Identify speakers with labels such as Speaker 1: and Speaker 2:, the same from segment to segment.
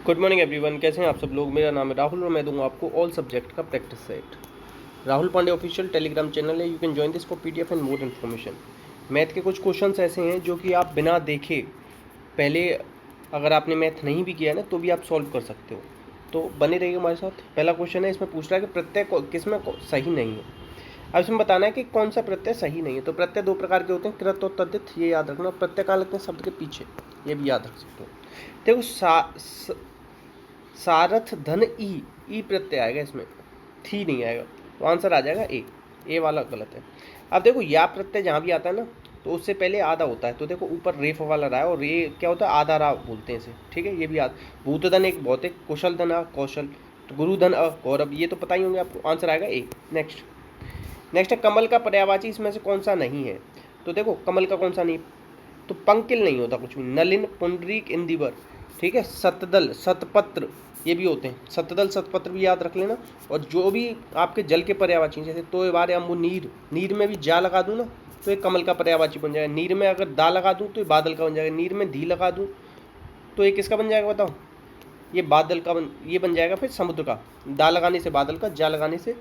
Speaker 1: Good morning everyone, कैसे हैं आप सब लोग। मेरा नाम है राहुल और मैं दूंगा आपको ऑल सब्जेक्ट का practice set. Rahul Pandey official Telegram channel है। You can join this for PDF and more information. Math के कुछ क्वेश्चंस ऐसे हैं जो कि आप बिना देखे पहले, अगर आपने मैथ नहीं भी किया है ना, तो भी आप सॉल्व कर सकते हो। तो बने रहिए हमारे साथ। पहला क्वेश्चन है, इसमें पूछ रहा है कि प्रत्यय किस में सही नहीं है। अब इसमें बताना है कि कौन सा प्रत्यय सही नहीं है। तो प्रत्यय दो प्रकार के होते हैं, कृत और तद्धित, ये याद रखना। प्रत्यय कहाँ लगते हैं? शब्द के पीछे, ये भी याद रख सकते हो। देखो सारथ धन ई प्रत्यय आएगा इसमें, थी नहीं आएगा, तो आंसर आ जाएगा ए वाला गलत है। अब देखो या प्रत्यय जहाँ भी आता है ना, तो उससे पहले आधा होता है। तो देखो ऊपर रेफ वाला रहा है, और रे क्या होता है? आधा रा बोलते हैं इसे, ठीक है। ये भी याद। भूतधन एक भौतिक, कुशल धन कौशल, तो गुरुधन गौरव, ये तो पता ही होंगे आपको। आंसर आएगा ए। नेक्स्ट है कमल का पर्यायवाची इसमें से कौन सा नहीं है। तो देखो कमल का कौन सा नहीं, तो पंकिल नहीं होता कुछ भी। नलिन, पुंडरीक, इंदिवर, ठीक है। सतदल, सतपत्र, ये भी होते हैं। सतदल सतपत्र भी याद रख लेना। और जो भी आपके जल के पर्यायवाची, जैसे तो बारे अम्बु नीर, नीर में भी जा लगा दूँ ना, तो एक कमल का पर्यायवाची बन जाएगा। नीर में अगर दा लगा दूँ तो ये बादल का बन जाएगा। नीर में धी लगा दूँ तो ये किसका बन जाएगा बताओ? ये बादल का ये बन जाएगा फिर समुद्र का। दा लगाने से बादल का, जा लगाने से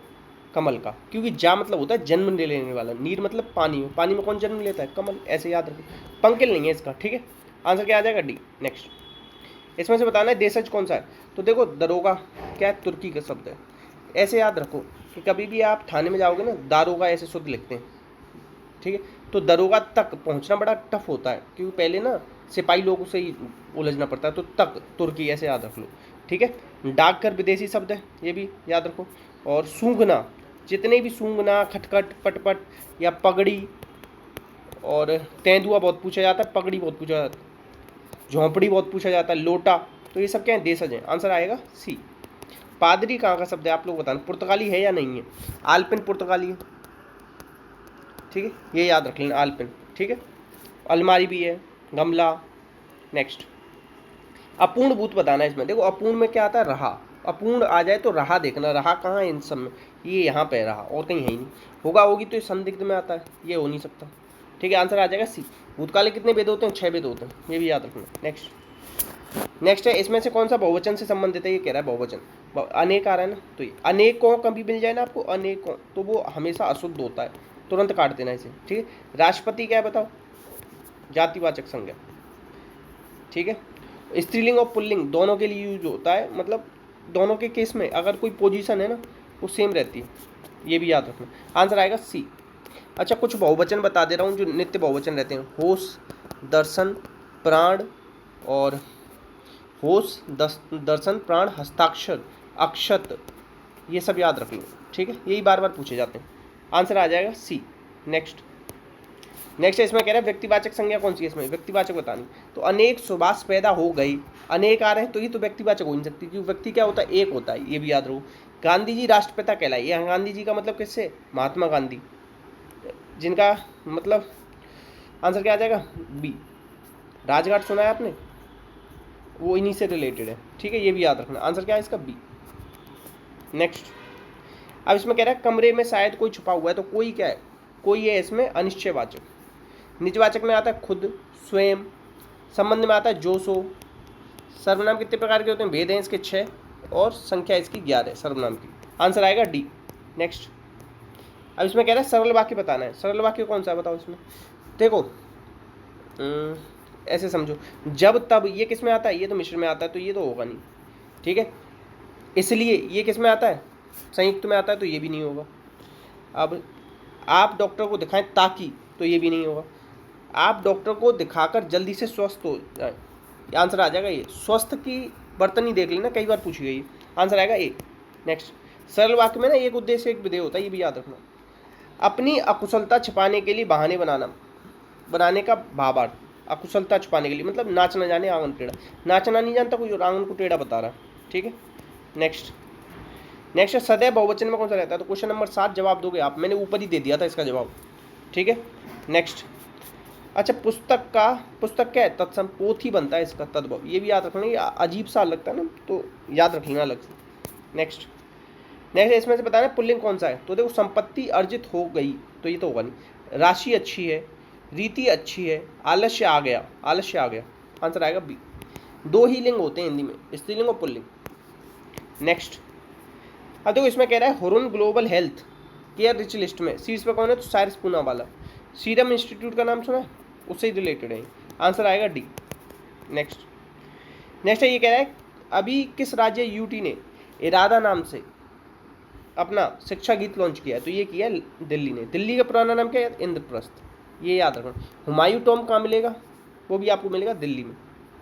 Speaker 1: कमल का। क्योंकि जा मतलब होता है जन्म ले लेने वाला, नीर मतलब पानी में, पानी में कौन जन्म लेता है? कमल। ऐसे याद रखिए, पंकिल नहीं है इसका, ठीक है। आंसर क्या आ जाएगा? डी। नेक्स्ट, इसमें से बताना है देशज कौन सा है। तो देखो दरोगा क्या है? तुर्की का शब्द है। ऐसे याद रखो कि कभी भी आप थाने में जाओगे ना, दारोगा ऐसे शुद्ध लिखते हैं, ठीक है। तो दरोगा तक पहुंचना बड़ा टफ होता है, क्योंकि पहले ना सिपाही लोगों से ही उलझना पड़ता है। तो तक तुर्की ऐसे याद रख लो, ठीक है। डाकघर विदेशी शब्द है, ये भी याद रखो। और सूंघना, जितने भी सूंघना, खटखट, पटपट या पगड़ी, और तेंदुआ बहुत पूछा जाता है, पगड़ी बहुत पूछा जाता है, झोंपड़ी बहुत पूछा जाता है, लोटा, तो ये सब क्या है? देशज हैं। आंसर आएगा सी। पादरी कहाँ का शब्द है आप लोग बताना, पुर्तगाली है या नहीं है? आलपिन पुर्तगाली है, ठीक है, ये याद रख लेना, आलपिन, ठीक है। अलमारी भी है, गमला। नेक्स्ट, अपूर्ण भूत बताना है इसमें। देखो अपूर्ण में क्या आता है? रहा। अपूर्ण आ जाए तो रहा देखना, रहा कहाँ है इन सब में? ये यहाँ पे रहा, और कहीं है ही नहीं। होगा होगी तो ये संदिग्ध में आता है, ये हो नहीं सकता, ठीक है। आंसर आ जाएगा सी। भूतकाल कितने वेद होते हैं? 6 वेद होते हैं, ये भी याद रखना। नेक्स्ट है, इसमें से कौन सा बहुवचन से संबंधित है? ये कह रहा है बहुवचन। अनेक आ रहा है ना, तो ये अनेकों कभी मिल जाए ना आपको, अनेकों, तो वो हमेशा अशुद्ध होता है, तुरंत काट देना इसे, ठीक है। राष्ट्रपति क्या है बताओ? जातिवाचक संज्ञा, ठीक है। स्त्रीलिंग और पुल्लिंग दोनों के लिए यूज होता है, मतलब दोनों के केस में अगर कोई पोजीशन है ना, वो सेम रहती है, ये भी याद रखना। आंसर आएगा सी। अच्छा, कुछ बहुवचन बता दे रहा हूँ जो नित्य बहुवचन रहते हैं। होश, दर्शन, प्राण, और होश, दर्शन, प्राण, हस्ताक्षर, अक्षत, ये सब याद रख लो, ठीक है। यही बार बार पूछे जाते हैं। आंसर आ जाएगा सी। नेक्स्ट है, इसमें कह रहा है व्यक्तिवाचक संज्ञा कौन सी है इसमें? व्यक्तिवाचक बतानी। तो अनेक सुभाष पैदा हो गई, अनेक आ रहे हैं तो ये तो व्यक्तिवाचक हो नहीं सकती, क्योंकि व्यक्ति क्या होता है? एक होता है, ये भी याद रखो। गांधी जी राष्ट्रपिता कहलाए, ये गांधी जी का मतलब किससे? महात्मा गांधी, जिनका मतलब आंसर क्या आ जाएगा? बी। राजघाट सुना है आपने? वो इन्हीं से रिलेटेड है, ठीक है, ये भी याद रखना। आंसर क्या है इसका? बी। नेक्स्ट, अब इसमें कह रहा है कमरे में शायद कोई छुपा हुआ है, तो कोई क्या है? कोई है इसमें अनिश्चयवाचक। निजवाचक में आता है खुद, स्वयं। संबंध में आता है जो सो। सर्वनाम कितने प्रकार के होते हैं? भेद हैं इसके 6, और संख्या इसकी 11 सर्वनाम की। आंसर आएगा डी। नेक्स्ट, अब इसमें कह रहा है सरल वाक्य बताना है। सरल वाक्य कौन सा है बताओ इसमें? देखो ऐसे समझो, जब तब, ये किस में आता है? ये तो मिश्र में आता है, तो ये तो होगा नहीं, ठीक है। इसलिए ये किस में आता है? संयुक्त में आता है, तो ये भी नहीं होगा। अब आप डॉक्टर को दिखाएं ताकि, तो ये भी नहीं होगा। आप डॉक्टर को दिखाकर जल्दी से स्वस्थ हो जाए, आंसर आ जाएगा ये। स्वस्थ की बर्तनी देख लेना, कई बार पूछी गई, आंसर आएगा ए। नेक्स्ट, सरल वाक्य में ना एक उद्देश्य एक विधेय होता है, ये भी याद रखना। अपनी अकुशलता छिपाने के लिए बहाने बनाने का भावार्थ। अकुशलता छुपाने के लिए मतलब नाच न जाने आंगन टेढ़ा। नाचना नहीं जानता कोई और आंगन को टेढ़ा बता रहा, ठीक है। नेक्स्ट सदैव बहुवचन में कौन सा रहता है? तो क्वेश्चन नंबर 7 जवाब दोगे आप, मैंने ऊपर ही दे दिया था इसका जवाब, ठीक है। नेक्स्ट, अच्छा पुस्तक क्या है? तत्सम, पोथी बनता है इसका तद्भव, ये भी याद रखना। ये अजीब सा लगता है ना, तो याद रखना अलग से। नेक्स्ट इसमें से बताना पुल्लिंग कौन सा है? तो देखो संपत्ति अर्जित हो गई, तो ये तो होगा नहीं। राशि अच्छी है, रीति अच्छी है, आलस्य आ गया, आंसर आएगा बी। दो ही लिंग होते हैं हिंदी में, स्त्रीलिंग और पुल्लिंग। नेक्स्ट, अब देखो इसमें कह रहा है Hurun global health care rich list में शीर्ष पर कौन है, तो साइरस पूनावाला। सीरम इंस्टीट्यूट का नाम सुना है, उससे ही रिलेटेड है। आंसर आएगा डी। नेक्स्ट है, ये कह रहा है अभी किस राज्य यूटी ने इरादा नाम से अपना शिक्षा गीत लॉन्च किया है, तो ये किया दिल्ली ने। दिल्ली का पुराना नाम क्या है, इंद्रप्रस्थ, ये याद रखना। हुमायूं टॉम्ब कहाँ मिलेगा, वो भी आपको मिलेगा दिल्ली में,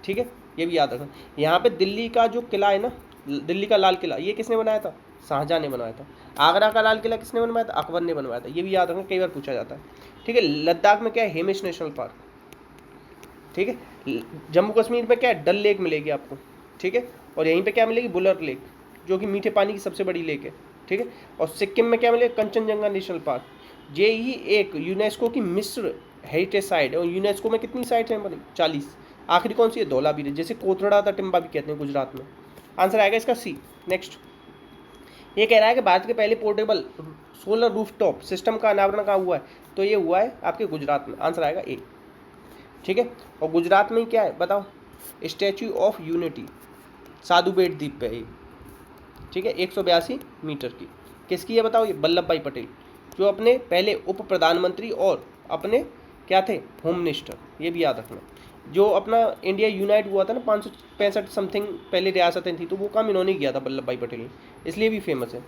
Speaker 1: ठीक है, ये भी याद रखना। यहाँ पे दिल्ली का जो किला है ना, दिल्ली का लाल किला, ये किसने बनाया था, शाहजहाँ ने बनवाया था। आगरा का लाल किला किसने बनवाया था, अकबर ने बनवाया था, ये भी याद रखना, कई बार पूछा जाता है, ठीक है। लद्दाख में क्या है, हेमिश नेशनल पार्क, ठीक है। जम्मू कश्मीर में क्या है, डल लेक मिलेगी आपको, ठीक है। और यहीं पे क्या मिलेगी, बुलर लेक, जो कि मीठे पानी की सबसे बड़ी लेक है, ठीक है। और सिक्किम में क्या मिलेगा, कंचनजंगा नेशनल पार्क। ये ही एक यूनेस्को की मिस्र हेरिटेज साइट है, और यूनेस्को में कितनी साइट है, 40। आखिरी कौन सी है, धौलावीर, जैसे कोथड़ा दा टिम्बा भी कहते हैं गुजरात में। आंसर आएगा इसका सी। नेक्स्ट, ये कह रहा है कि भारत के पहले पोर्टेबल सोलर रूफटॉप सिस्टम का अनावरण कहाँ हुआ है, तो ये हुआ है आपके गुजरात में। आंसर आएगा ए, ठीक है। और गुजरात में ही क्या है बताओ, स्टैच्यू ऑफ यूनिटी साधु बेट द्वीप पे है, ठीक है, 182 मीटर की। किसकी है बताओ, ये वल्लभ भाई पटेल, जो अपने पहले उप प्रधानमंत्री और अपने क्या थे, होम मिनिस्टर, ये भी याद रखना। जो अपना इंडिया यूनाइट हुआ था ना, 565 समथिंग पहले रियासतें थी, तो वो काम इन्होंने किया था, वल्लभ भाई पटेल ने, इसलिए भी फेमस है।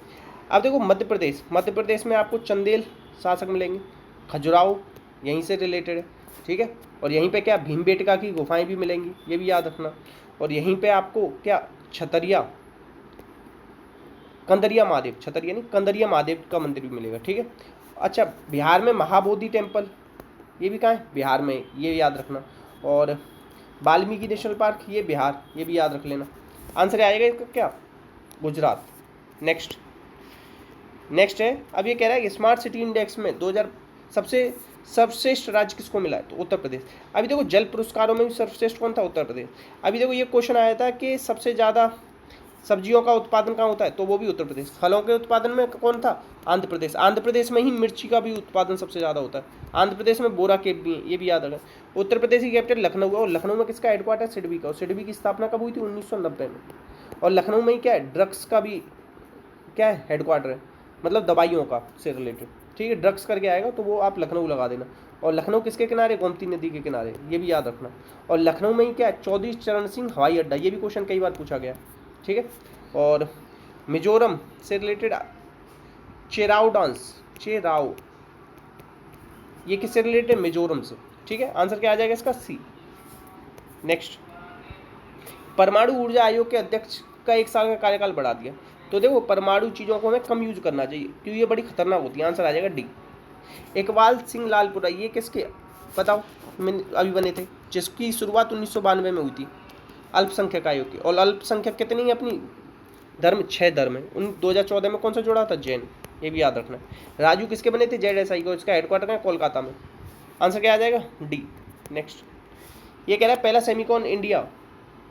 Speaker 1: अब देखो मध्य प्रदेश में आपको चंदेल शासक मिलेंगे, खजुराहो यहीं से रिलेटेड है, ठीक है। और यहीं पे क्या, भीमबेटका की गुफाएं भी मिलेंगी, ये भी याद रखना। और यहीं पे आपको क्या, कंदरिया महादेव, छतरिया नहीं, कंदरिया महादेव का मंदिर भी मिलेगा, ठीक है। अच्छा, बिहार में महाबोधि टेम्पल, ये भी कहाँ है, बिहार में, ये याद रखना। और वाल्मीकि नेशनल पार्क, ये बिहार, ये भी याद रख लेना। आंसर आएगा इसका क्या, गुजरात। नेक्स्ट है, अब ये कह रहा है कि स्मार्ट सिटी इंडेक्स में 2000 सबसे सर्वश्रेष्ठ राज्य किसको मिला है, तो उत्तर प्रदेश। अभी देखो जल पुरस्कारों में भी सर्वश्रेष्ठ कौन था, उत्तर प्रदेश। अभी देखो ये क्वेश्चन आया था कि सबसे ज़्यादा सब्जियों का उत्पादन कहाँ होता है, तो वो भी उत्तर प्रदेश। फलों के उत्पादन में कौन था, आंध्र प्रदेश। आंध्र प्रदेश में ही मिर्ची का भी उत्पादन सबसे ज़्यादा होता है। आंध्र प्रदेश में बोरा केप भी है, ये भी याद रखें। उत्तर प्रदेश की कैपिटल लखनऊ है, और लखनऊ में किसका हेडक्वार्टर, सिडबी का। और सिडबी की स्थापना कब हुई थी, 1990 में। और लखनऊ में ही क्या है, ड्रग्स का भी क्या है, हेडक्वार्टर है, मतलब दवाइयों का से रिलेटेड, ठीक है। ड्रग्स करके आएगा तो वो आप लखनऊ लगा देना। और लखनऊ किसके किनारे, गोमती नदी के किनारे, ये भी याद रखना। और लखनऊ में ही क्या है, चौधरी चरण सिंह हवाई अड्डा, ये भी क्वेश्चन कई बार पूछा गया, ठीक है। और मिजोरम से रिलेटेड चेराओ डांस, चेराओ, ये किससे रिलेटेड, मिजोरम से, ठीक है। आंसर क्या आ जाएगा इसका, सी। नेक्स्ट, परमाणु ऊर्जा आयोग के अध्यक्ष का 1 साल का कार्यकाल बढ़ा दिया, तो देखो परमाणु चीज़ों को हमें कम यूज करना चाहिए, क्योंकि ये बड़ी खतरनाक होती है। आंसर आ जाएगा डी। इकबाल सिंह लालपुरा, ये किसके बताओ अभी बने थे, जिसकी शुरुआत 1992 में हुई थी, अल्पसंख्यक आयोग की। और अल्पसंख्यक कितनी है अपनी धर्म, 6 धर्म है। उन 2014 में कौन सा जोड़ा था, जैन, ये भी याद रखना। राजू किसके बने थे, ZSI को, इसका हेडक्वार्टर है कोलकाता में। आंसर क्या आ जाएगा, डी। नेक्स्ट, ये कह रहा है पहला सेमीकॉन इंडिया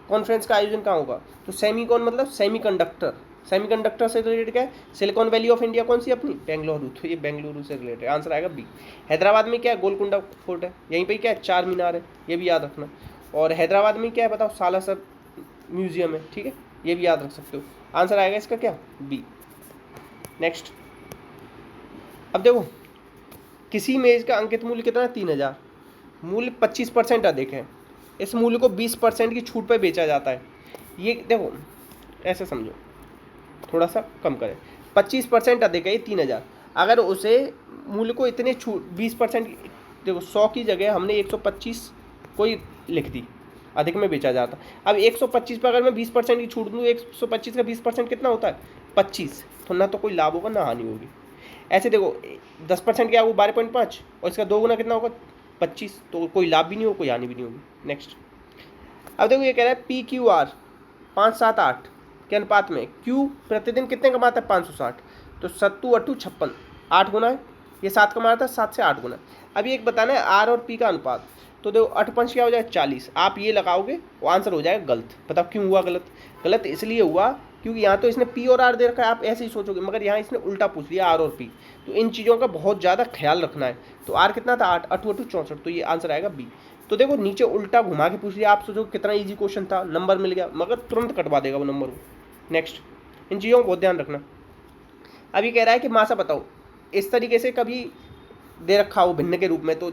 Speaker 1: कॉन्फ्रेंस का आयोजन कहाँ होगा, तो सेमीकॉन मतलब सेमीकंडक्टर, सेमीकंडक्टर से रिलेटेड क्या है, सिलिकॉन वैली ऑफ इंडिया कौन सी अपनी, बेंगलुरु, तो ये बेंगलुरु से रिलेटेड। आंसर आएगा बी। हैदराबाद में क्या है, गोलकुंडा फोर्ट है, यहीं पे क्या है, 4 मीनार है, ये भी याद रखना। और हैदराबाद में क्या है बताओ, सालासर म्यूजियम है, ठीक है, ये भी याद रख सकते हो। आंसर आएगा इसका क्या, बी। नेक्स्ट, अब देखो किसी मेज का अंकित मूल्य कितना है, 3000, मूल्य 25% अधिक है, इस मूल्य को 20% की छूट पर बेचा जाता है। ये देखो ऐसे समझो, थोड़ा सा कम करें, 25% अधिक है ये 3000, अगर उसे मूल्य को इतने छूट 20%, देखो 100 की जगह हमने 125 कोई लिख दी, अधिक में बेचा जाता। अब 125 पर अगर मैं 20% की छूट दूँ, 125 का 20% कितना होता है, 25, तो ना तो कोई लाभ होगा ना हानि होगी। ऐसे देखो 10% क्या होगा, 12.5, और इसका 2 गुना कितना होगा, 25, तो कोई लाभ भी नहीं होगा, कोई हानि भी नहीं होगी। नेक्स्ट, अब देखो ये कह रहा है PQR 578 के अनुपात में Q प्रतिदिन कितने कमाता है, 560, तो 7 8 56, 8 गुना है, ये 7 कमाता है, 7 से 8 गुना। अब ये एक बताना है R और P का अनुपात, तो देखो 8 पंच क्या हो जाएगा, 40, आप ये लगाओगे वो आंसर हो जाएगा गलत। बताओ क्यों हुआ गलत, गलत इसलिए हुआ क्योंकि यहाँ तो इसने P और R दे रखा है, आप ऐसे ही सोचोगे, मगर यहाँ इसने उल्टा पूछ लिया R और P, तो इन चीज़ों का बहुत ज़्यादा ख्याल रखना है। तो R कितना था, 8, 8 8 64, तो ये आंसर आएगा बी। तो देखो नीचे उल्टा घुमा के पूछ लिया, आप सोचो कितना ईजी क्वेश्चन था, नंबर मिल गया, मगर तुरंत कटवा देगा वो नंबर को। नेक्स्ट, इन चीज़ों को बहुत ध्यान रखना। अभी कह रहा है कि मासा बताओ, इस तरीके से कभी दे रखा हो भिन्न के रूप में, तो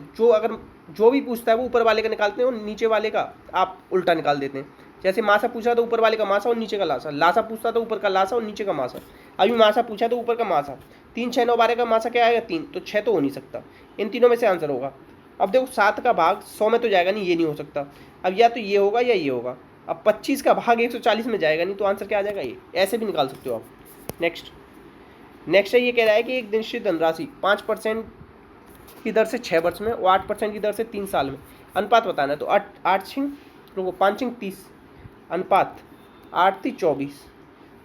Speaker 1: जो भी पूछता है वो ऊपर वाले का निकालते हैं और नीचे वाले का आप उल्टा निकाल देते हैं। जैसे मासा पूछा तो ऊपर वाले का मासा और नीचे का लासा, लासा पूछता तो ऊपर का लासा और नीचे का मासा। अभी मासा पूछा तो ऊपर का मासा, 3 6 9 12 का मासा क्या आएगा 3, तो 6 तो हो नहीं सकता, इन तीनों में से आंसर होगा। अब देखो 7 का भाग 100 में तो जाएगा नहीं, ये नहीं हो सकता। अब या तो ये होगा या ये होगा। अब 25 का भाग 140 में जाएगा नहीं, तो आंसर क्या आ जाएगा ये, ऐसे भी निकाल सकते हो आप। नेक्स्ट है, ये कह रहा है कि एक निश्चित धनराशि 5% की दर से 6 वर्ष में और 8% की दर से 3 साल में, अनुपात बताना है। तो 8 छिंग रुको 5 छिंग 30, अनुपात 8 3 24,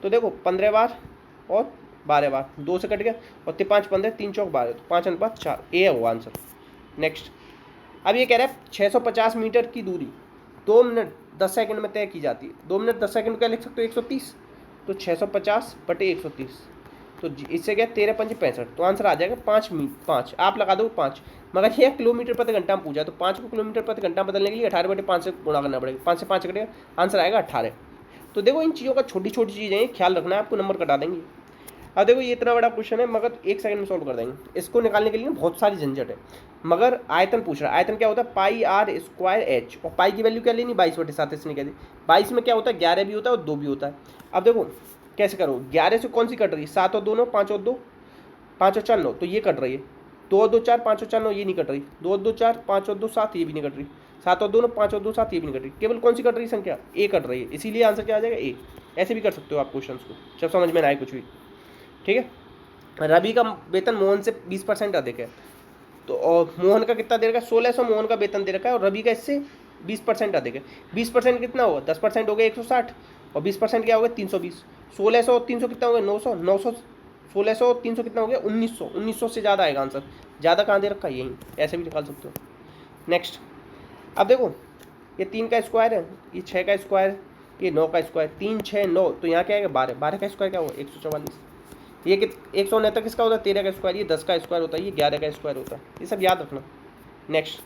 Speaker 1: तो देखो 15 बार और 12 बार, 2 से कट गया, और 5 15 3 चौक 12, तो 5 अनुपात 4, ए होगा आंसर। नेक्स्ट, अब ये कह रहा है 650 मीटर की दूरी 2 मिनट 10 सेकंड में तय की जाती है। 2 मिनट 10 सेकंड क्या लिख सकते हो, 130, तो 650 बटे 130, तो इससे क्या 13 पंच 65, तो आंसर आ जाएगा 5 आप लगा दो 5, मगर यह किलोमीटर प्रति घंटा में पूछा, तो 5 को किलोमीटर प्रति घंटा बदलने के लिए 18 बटे 5 से गुणा करना पड़ेगा, 5 से 5 कटेगा, आंसर आएगा 18। तो देखो इन चीज़ों का छोटी छोटी चीज़ें हैं, ख्याल रखना है, आपको नंबर कटा देंगे। अब देखो ये इतना बड़ा क्वेश्चन है, मगर 1 सेकंड में सॉल्व कर देंगे। इसको निकालने के लिए बहुत सारी झंझट है, मगर आयतन पूछ रहा है। आयतन क्या होता है, पाई आर स्क्वायर एच, और पाई की वैल्यू क्या लेनी 22 बटे 7, इसने कह दी। 22 में क्या होता है 11 भी होता है और 2 भी होता है। अब देखो कैसे करो, 11 से कौन सी कट रही है, 7 और 2 9, 5 और 2 5 और 4 9, तो ये कट रही है। 2 और 2 4, 5 और 4 9, ये नहीं कट रही। 2 और 2 4, 5 और 2 7, ये भी नहीं कट रही। 7 और 2 9, 5 और 2 7, ये भी नहीं कट रही। केवल कौन सी कट रही संख्या, ए कट रही है, इसीलिए आंसर क्या आ जाएगा ए। ऐसे भी कर सकते हो आप क्वेश्चन को, जब समझ में ना आए कुछ भी। ठीक है, रवि का वेतन मोहन से 20% अधिक है, तो और मोहन का कितना दे रखा है, 1600 मोहन का वेतन दे रखा है, और रवि का इससे 20% अधिक है। 20% कितना होगा, 10% हो गया 160, और 20% क्या होगा 320। 1600 और 300 कितना हो गया 900, 900 1600 और 300 कितना हो गया 1900, 1900 से ज़्यादा आएगा आंसर, ज़्यादा कहाँ दे रखा है यहीं, ऐसे भी निकाल सकते हो। नेक्स्ट, अब देखो ये 3 का स्क्वायर है, ये 6 का स्क्वायर, ये 9 का स्क्वायर, 3 6 9, तो यहाँ क्या आएगा 12, 12 का स्क्वायर क्या होगा 144। ये 169 किसका होता है 13 का स्क्वायर, ये 10 का स्क्वायर होता है, ये 11 का स्क्वायर होता है, ये सब याद रखना। नेक्स्ट,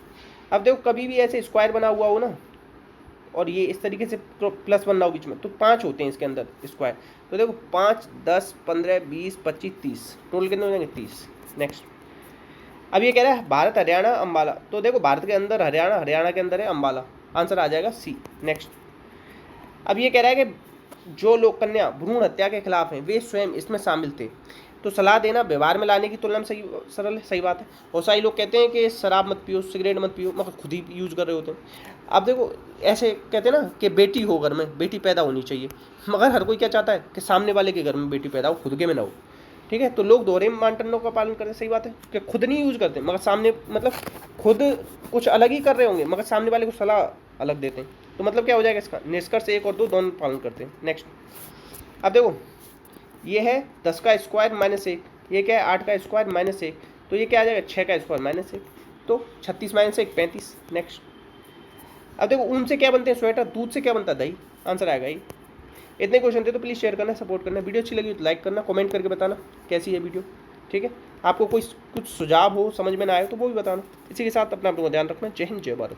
Speaker 1: अब देखो कभी भी ऐसे स्क्वायर बना हुआ हो ना, और ये इस तरीके से प्लस बनना हो बीच में, तो 5 होते हैं इसके अंदर स्क्वायर। तो देखो 5 10 15 20 25 30, टोटल कितने हो जाएंगे 30। नेक्स्ट, अब ये कह रहा है भारत हरियाणा अम्बाला, तो देखो भारत के अंदर हरियाणा, हरियाणा के अंदर है अम्बाला, आंसर आ जाएगा सी। नेक्स्ट, अब ये कह रहा है कि जो लोग कन्या भ्रूण हत्या के खिलाफ हैं वे स्वयं इसमें शामिल थे, तो सलाह देना व्यवहार में लाने की तुलना में सही सरल है, सही बात है। और सारी लोग कहते हैं कि शराब मत पियो, सिगरेट मत पियो, मगर खुद ही यूज़ कर रहे होते हैं। अब देखो ऐसे कहते हैं ना कि बेटी हो घर में, बेटी पैदा होनी चाहिए, मगर हर कोई क्या चाहता है कि सामने वाले के घर में बेटी पैदा हो, खुद के में ना हो। ठीक है, तो लोग दोहरे मानदंडों का पालन करते हैं, सही बात है, कि खुद नहीं यूज़ करते मगर सामने, मतलब खुद कुछ अलग ही कर रहे होंगे मगर सामने वाले को सलाह अलग देते हैं। तो मतलब क्या हो जाएगा इसका निष्कर्ष, 1 और 2 दोनों पालन करते हैं। नेक्स्ट, अब देखो ये है 10 का स्क्वायर -1, ये क्या है 8 का स्क्वायर -1, तो ये क्या आ जाएगा 6 का स्क्वायर -1, तो 36 -1 35। नेक्स्ट, अब देखो ऊन से क्या बनते हैं स्वेटर, दूध से क्या बनता है दही, आंसर आएगा ये। इतने क्वेश्चन थे, तो प्लीज़ शेयर करना, सपोर्ट करना, वीडियो अच्छी लगी तो लाइक करना, कमेंट करके बताना कैसी है वीडियो। ठीक है, आपको कोई कुछ सुझाव हो, समझ में ना आए तो वो भी बताना। इसी के साथ अपना ध्यान रखना। जय हिंद, जय भारत।